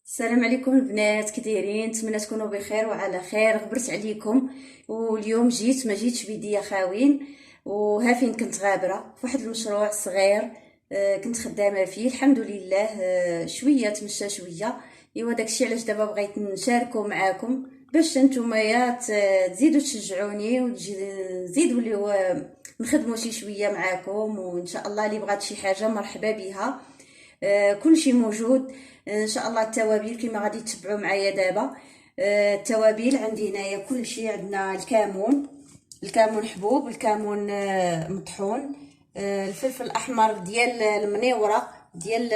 السلام عليكم البنات، كي دايرين؟ نتمنى تكونوا بخير وعلى خير. غبرت عليكم واليوم ما جيتش بيديا خاوين، وها فين كنت غابره في واحد المشروع صغير. كنت خدامه فيه الحمد لله. شويه تمشى شويه. ايوا داكشي علاش دابا بغيت نشاركو معاكم باش نتوما تزيدوا تشجعوني ونزيدوا اللي نخدموا شي شويه معاكم، وان شاء الله اللي بغات شي حاجه مرحبا بها. كل شيء موجود ان شاء الله. التوابل كما غادي تتبعوا معايا دابا. التوابل عندي هنايا كل شيء. عندنا الكمون حبوب، الكمون مطحون، الفلفل الاحمر ديال المنيوره ديال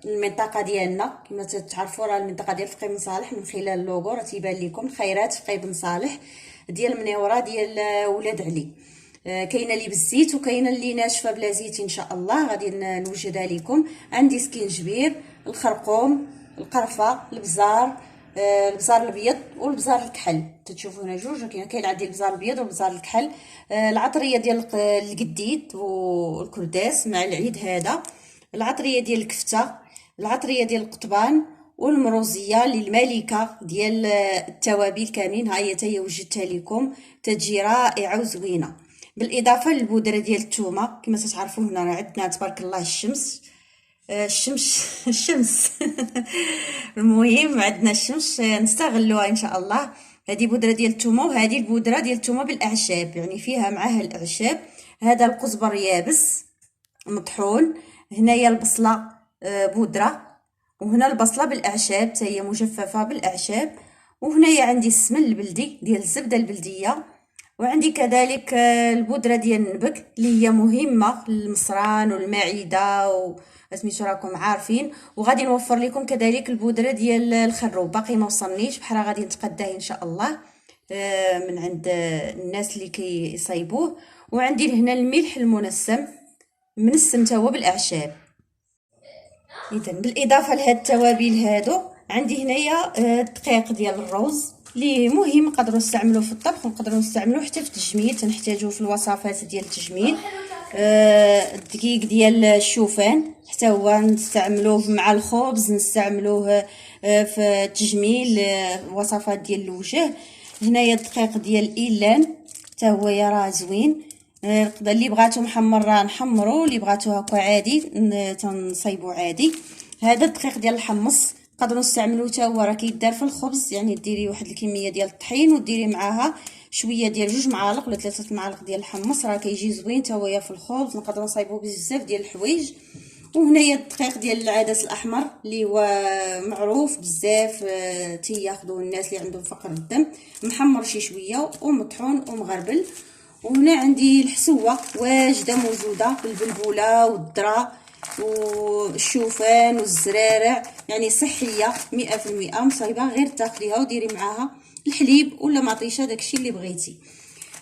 المنطقه ديالنا. كما تعرفوا راه المنطقه ديال فقي بن صالح من خلال اللوغو راه تيبان لكم الخيرات فقي بن صالح ديال المنيوره ديال ولاد علي. كاينه اللي بالزيت وكاينه اللي ناشفه بلا زيت ان شاء الله غادي نوجدها لكم. عندي سكينجبير، الخرقوم، القرفه، البزار، البزار الابيض والبزار الكحل. تتشوفوا هنا جوج، كاين عندي البزار الابيض والبزار الكحل. العطريه ديال القديد والكرداس مع العيد هذا، العطريه ديال الكفته، العطريه ديال القطبان، والمروزيه للملكه ديال التوابل كاملين. ها هي حتى وجدتها لكم، تجي رائعه وزوينه. بالاضافه للبودره ديال الثومه. كما تعرفوا هنا عندنا تبارك الله الشمس المهم عندنا الشمس نستغلوها ان شاء الله. هذه بودره ديال الثومه، وهذه البودره ديال الثومه بالاعشاب، يعني فيها معاها الاعشاب. هذا القزبر يابس مطحون. هنايا البصله بودره، وهنا البصله بالاعشاب حتى هي مجففه بالاعشاب. وهنايا عندي السمن البلدي ديال الزبده البلديه، وعندي كذلك البودره ديال النبك اللي هي مهمه للمصران والمعده سميتو راكم عارفين. وغادي نوفر لكم كذلك البودره ديال الخروب، باقي ما وصلنيش بحال غادي نتقداه ان شاء الله من عند الناس اللي كيصايبوه. وعندي هنا الملح المنسم تا هو بالاعشاب. اذا بالاضافه لهاد التوابل هادو عندي هنايا الدقيق ديال الروز اللي مهم نقدروا نستعملوه في الطبخ ونقدروا نستعملوه حتى في التجميل، تنحتاجوه في الوصفات ديال التجميل. الدقيق ديال الشوفان حتى هو نستعملوه مع الخبز، نستعملوه في التجميل، وصفات ديال الوجه. هنايا الدقيق ديال الايلان حتى هو راه زوين. اللي بغاتو محمر راه نحمرو، اللي بغاتو هكا عادي تنصايبو عادي. هذا الدقيق ديال الحمص نقدروا نستعملوه حتى هو راه كيدار في الخبز، يعني ديري واحد الكميه ديال الطحين وديري معاها شويه ديال 2 معالق ولا 3 معالق ديال الحمص، راه كيجي زوين حتى هو في الخبز. نقدروا نصايبوه بزاف ديال الحوايج. وهنايا الدقيق ديال العدس الاحمر اللي هو معروف بزاف، تياخذوه الناس اللي عندهم فقر الدم، محمر شي شويه ومطحون ومغربل. وهنا عندي الحسوه واجده موجوده بالبلبوله والذره والشوفان والزرارع، يعني صحيه 100% مصايبه. غير تاخديها وديري معاها الحليب ولا مطيشه، داكشي اللي بغيتي.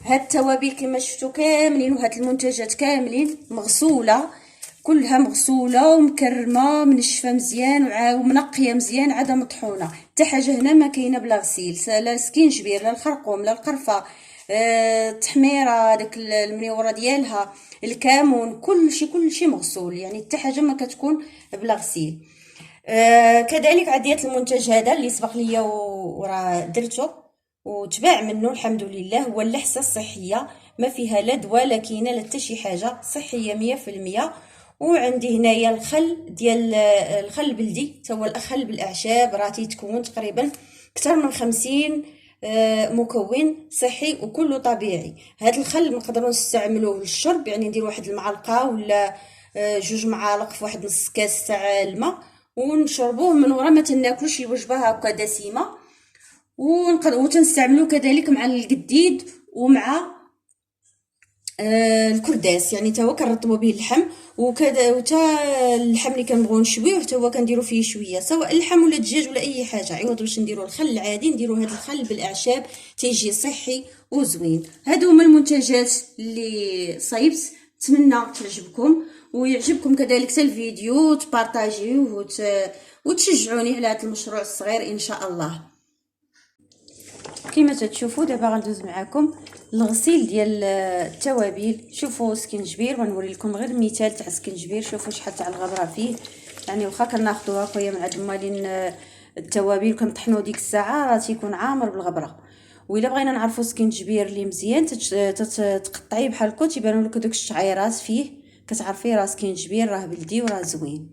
هاد التوابل كما شفتوا كاملين وهاد المنتجات كاملين مغسوله، كلها مغسوله ومكرمه منشفه مزيان ومنقيه مزيان، عاد مطحونه. حتى حاجه هنا ما كاينه بلا غسيل، لا سكينجبير لا الخرقوم لا القرفه، التحميره داك المنيوره ديالها، الكمون، كلشي مغسول، يعني حتى حاجه ما كتكون بلا غسيل. كذلك عديت المنتج هذا اللي سبق ليا وراه درته وتباع منه الحمد لله، هو اللحسه الصحيه، ما فيها لا دواء لا كاينه لا حتى شي حاجه، صحيه 100%. وعندي هنايا الخل ديال الخل البلدي، حتى هو الخل بالاعشاب، راه تيتكون تقريبا اكثر من 50 مكون صحي وكله طبيعي. هذا الخل نقدروا نستعملوه للشرب، يعني ندير واحد المعلقه ولا 2 معالق في واحد نص كاس تاع الماء ونشربوه من ورا ما تناكلوش شي وجبه هكا دسمه. وتنستعملوه كذلك مع القديد ومع الكرداس، يعني حتى هو كنرطبوا به اللحم وكذا. وتا اللحم اللي كنبغيو نشويوه حتى هو كنديروا فيه شويه، سواء اللحم ولا الدجاج ولا اي حاجه. عوض باش نديروا الخل العادي نديروا هذا الخل بالاعشاب، تيجي صحي وزوين. هادو هما المنتجات اللي صايبت، نتمنى تعجبكم ويعجبكم كذلك حتى الفيديو، تبارطاجيوه وتشجعوني على هذا المشروع الصغير ان شاء الله. كما تشوفوا دابا غندوز معكم الغسيل ديال التوابل. شوفوا سكينجبير، ونوري لكم غير مثال تاع سكينجبير. شوفوا شحال تاع الغبره فيه، يعني واخا كناخذوها خويا مع دمالين التوابل كنطحنو ديك الساعه راه تيكون عامر بالغبره. وإلا بغينا نعرفو سكينجبير اللي مزيان تقطعيه بحال هكا تيبانو لك دوك الشعيرات فيه، كتعرفيه راه سكينجبير راه بلدي وراه زوين.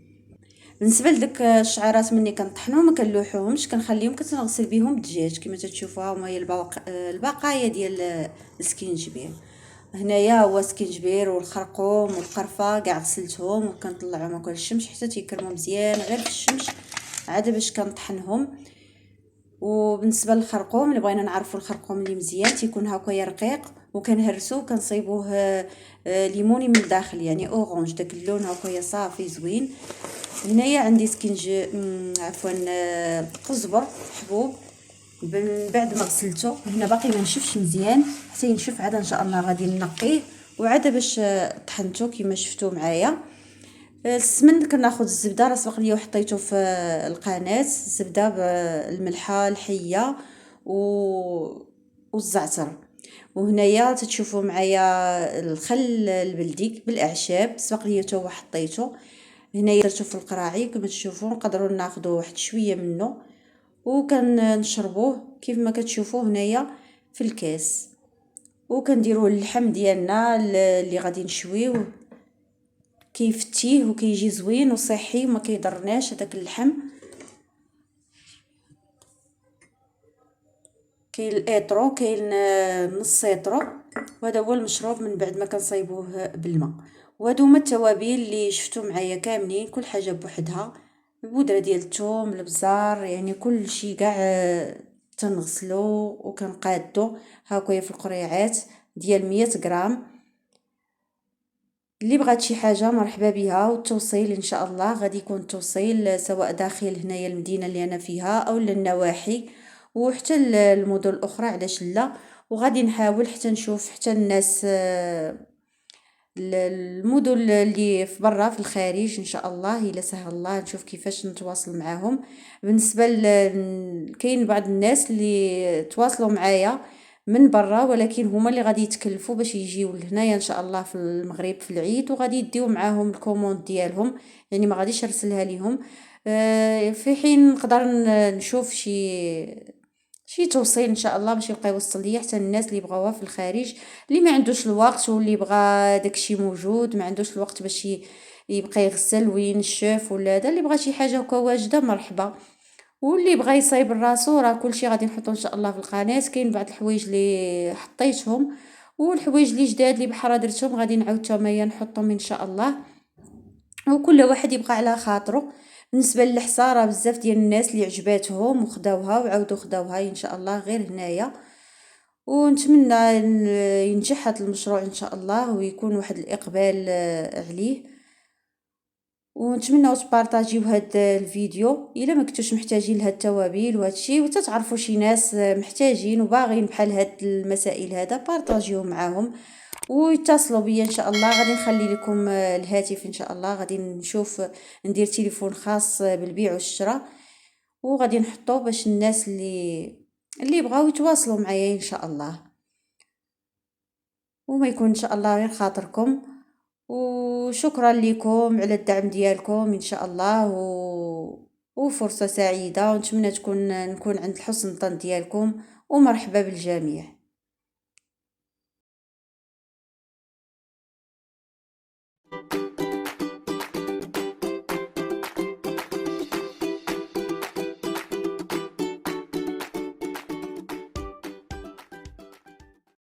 بالنسبه لديك الشعيرات مني كنطحنهم ما كنلوحوهمش، كنخليهم كتنغسل بهم الدجاج كما تشوفوها هما هي البقايا ديال السكينجبير. هنايا هو السكينجبير والخرقوم والقرفه كاع غسلتهم وكنطلعهم هكا للشمس حتى تيكرموا مزيان غير في الشمس عاد باش كنطحنهم. وبالنسبه للخرقوم اللي بغينا نعرفوا الخرقوم اللي مزيان تيكون هكايا رقيق وكنهرسوه كنصيبوه ليموني من الداخل يعني اورانج داك اللون هكايا صافي زوين. هنايا عندي عفوا قزبر حبوب من بعد ما غسلته هنا باقي ما نشفش مزيان حتى ينشف عاد ان شاء الله غادي نقيه وعاد باش طحنته كما شفتوا معايا. السمن كناخذ الزبده راه سبق ليا وحطيته في القناه، الزبده بالملحه الحيه والزعتر. وهنايا تتشوفوا معايا الخل البلدي بالاعشاب سبق ليا حتى هو حطيته. هنايا درتو في القراعي كما تشوفوا نقدروا ناخذوا واحد شويه منه وكنشربوه كيف ما كتشوفوا هنايا في الكاس. وكنديروا اللحم ديالنا اللي غادي نشويوه كيفتيه وكيجي زوين وصحي وما كيضرناش هذاك اللحم. كاين الايطرو كاين نص ايطرو وهذا هو المشروب من بعد ما كنصايبوه بالماء. وهادو هما التوابل اللي شفتوا معايا كاملين كل حاجه بوحدها، البودره ديال الثوم البزار يعني كل شيء كاع تنغسلو وكنقادو هاكايا في القريعات ديال 100 غرام. اللي بغات شي حاجه مرحبا بها، والتوصيل ان شاء الله غادي يكون التوصيل سواء داخل هنايا المدينه اللي انا فيها او للنواحي وحتى المدن الاخرى علاش لا. وغادي نحاول حتى نشوف حتى الناس المدن اللي في برا في الخارج ان شاء الله الا سهل الله نشوف كيفاش نتواصل معاهم. بالنسبه كاين بعض الناس اللي تواصلوا معايا من برا ولكن هما اللي غادي يتكلفوا باش يجيو لهنايا ان شاء الله في المغرب في العيد وغادي يديو معاهم الكوموند ديالهم يعني ما غاديش ارسلها ليهم. في حين نقدر نشوف شي توصيل ان شاء الله باش يبقى يوصل ليا حتى الناس اللي بغاوها في الخارج، اللي ما عندوش الوقت واللي بغى داكشي موجود ما عندوش الوقت باش يبقى يغسل وينشف ولا هذا اللي بغى شي حاجه هكا واجده مرحبا. واللي بغى يصايب راسو راه كلشي غادي نحطو ان شاء الله في القناه. كاين بعض الحوايج اللي حطيتهم والحوايج اللي جداد اللي بحرا درتهم غادي نعاود تمايا نحطهم ان شاء الله وكل واحد يبقى على خاطره. بالنسبه للحصه راه بزاف ديال الناس اللي عجباتهم وخداوها وعاودوا خداوها ان شاء الله غير هنايا. ونتمنى ينجح هذا المشروع ان شاء الله ويكون واحد الاقبال عليه. ونتمنى تبارطاجيو هذا الفيديو الا ما كنتوش محتاجين لهاد التوابل وهذا الشيء وتتعرفوا شي ناس محتاجين وباغين بحال هاد المسائل هذا بارطاجيو معاهم ويتصلوا بيا ان شاء الله. غادي نخلي لكم الهاتف ان شاء الله غادي نشوف ندير تليفون خاص بالبيع والشراء وغادي نحطوه باش الناس اللي بغاو يتواصلوا معايا ان شاء الله وما يكون ان شاء الله غير خاطركم. وشكرا لكم على الدعم ديالكم ان شاء الله وفرصة سعيدة ونتمنى نكون عند حسن الظن ديالكم ومرحبا بالجميع.